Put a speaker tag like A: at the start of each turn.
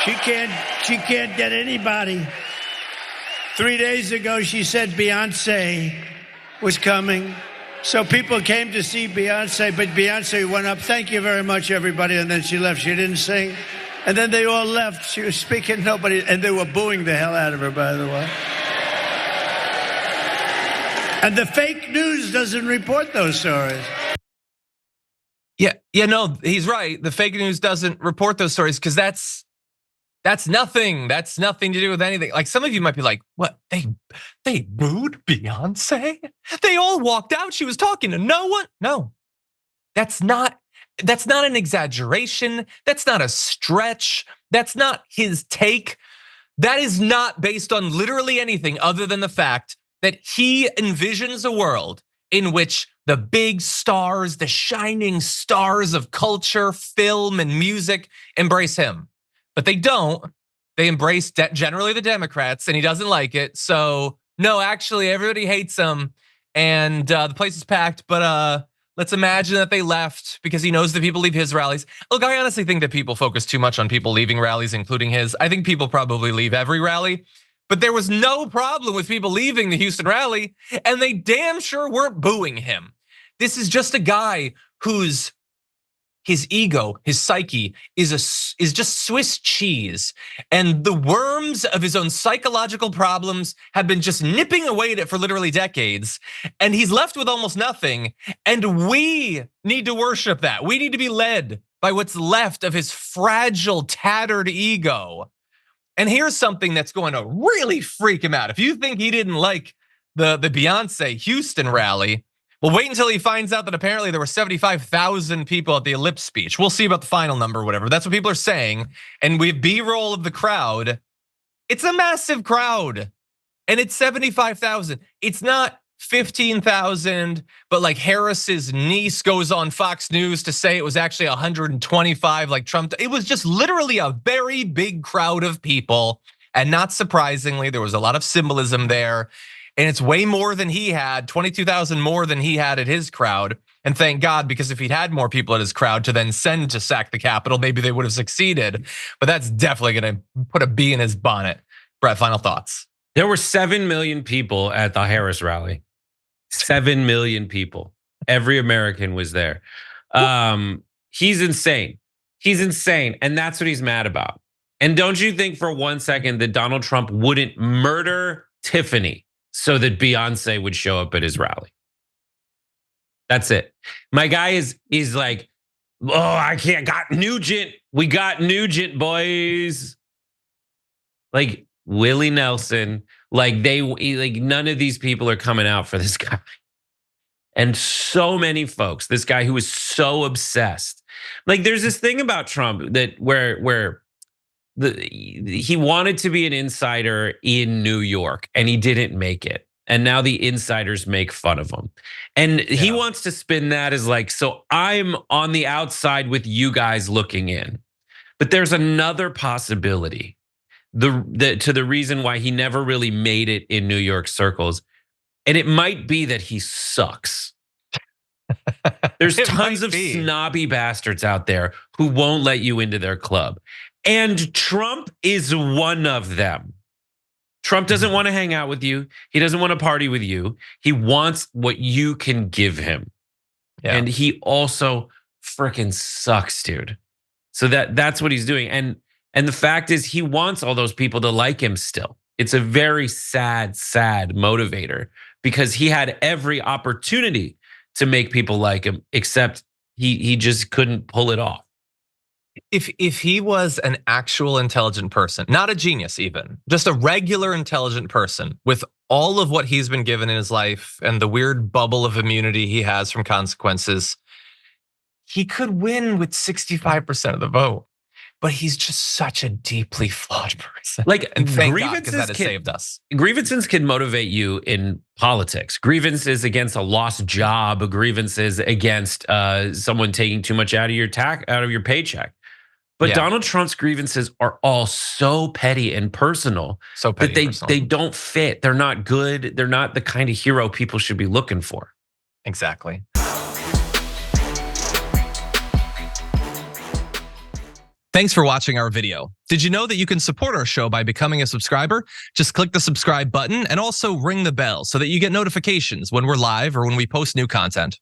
A: She can't get anybody. 3 days ago, she said Beyonce was coming. So people came to see Beyonce, but Beyonce went up, thank you very much, everybody, and then she left. She didn't sing. And then they all left. She was speaking, nobody, and they were booing the hell out of her, by the way. And the fake news doesn't report those stories.
B: Yeah, no, he's right. The fake news doesn't report those stories because that's nothing. That's nothing to do with anything. Like some of you might be like, what? They booed Beyonce? They all walked out. She was talking to no one. No, that's not an exaggeration. That's not a stretch. That's not his take. That is not based on literally anything other than the fact that he envisions a world in which the big stars, the shining stars of culture, film, and music embrace him. But they don't. They embrace generally the Democrats, and he doesn't like it. So no, actually, everybody hates him, and the place is packed. But let's imagine that they left because he knows that people leave his rallies. Look, I honestly think that people focus too much on people leaving rallies, including his. I think people probably leave every rally, but there was no problem with people leaving the Houston rally, and they damn sure weren't booing him. This is just a guy whose his ego, his psyche is just Swiss cheese. And the worms of his own psychological problems have been just nipping away at it for literally decades. And he's left with almost nothing. And we need to worship that. We need to be led by what's left of his fragile, tattered ego. And here's something that's going to really freak him out. If you think he didn't like the Beyonce Houston rally, well, wait until he finds out that apparently there were 75,000 people at the ellipse speech. We'll see about the final number or whatever. That's what people are saying. And we have B-roll of the crowd. It's a massive crowd. And it's 75,000. It's not 15,000, but like Harris's niece goes on Fox News to say it was actually 125 like Trump. It was just literally a very big crowd of people. And not surprisingly, there was a lot of symbolism there. And it's way more than he had, 22,000 more than he had at his crowd. And thank God, because if he'd had more people at his crowd to then send to sack the Capitol, maybe they would have succeeded. But that's definitely gonna put a bee in his bonnet. Brett, final thoughts.
C: There were 7 million people at the Harris rally. 7 million people. Every American was there. He's insane. He's insane. And that's what he's mad about. And don't you think for 1 second that Donald Trump wouldn't murder Tiffany so that Beyonce would show up at his rally? That's it. My guy is like, oh, I can't, got Nugent. We got Nugent, boys. Like Willie Nelson, like none of these people are coming out for this guy. And so many folks, this guy who is so obsessed. Like there's this thing about Trump that where he wanted to be an insider in New York and he didn't make it. And now the insiders make fun of him. And he wants to spin that as like, so I'm on the outside with you guys looking in. But there's another possibility. To the reason why he never really made it in New York circles. And it might be that he sucks. There's tons of snobby bastards out there who won't let you into their club. And Trump is one of them. Trump doesn't want to hang out with you. He doesn't want to party with you. He wants what you can give him. Yeah. And he also freaking sucks, dude. So that's what he's doing. And the fact is he wants all those people to like him still. It's a very sad motivator because he had every opportunity to make people like him, except he just couldn't pull it off.
B: If he was an actual intelligent person, not a genius even, just a regular intelligent person with all of what he's been given in his life and the weird bubble of immunity he has from consequences, he could win with 65% of the vote. But he's just such a deeply flawed person.
C: Like,
B: and thank God, because that has saved us.
C: Grievances can motivate you in politics. Grievances against a lost job, grievances against someone taking too much out of your paycheck. But Donald Trump's grievances are all so petty and personal, that they don't fit. They're not good. They're not the kind of hero people should be looking for.
B: Exactly. Thanks for watching our video. Did you know that you can support our show by becoming a subscriber? Just click the subscribe button and also ring the bell so that you get notifications when we're live or when we post new content.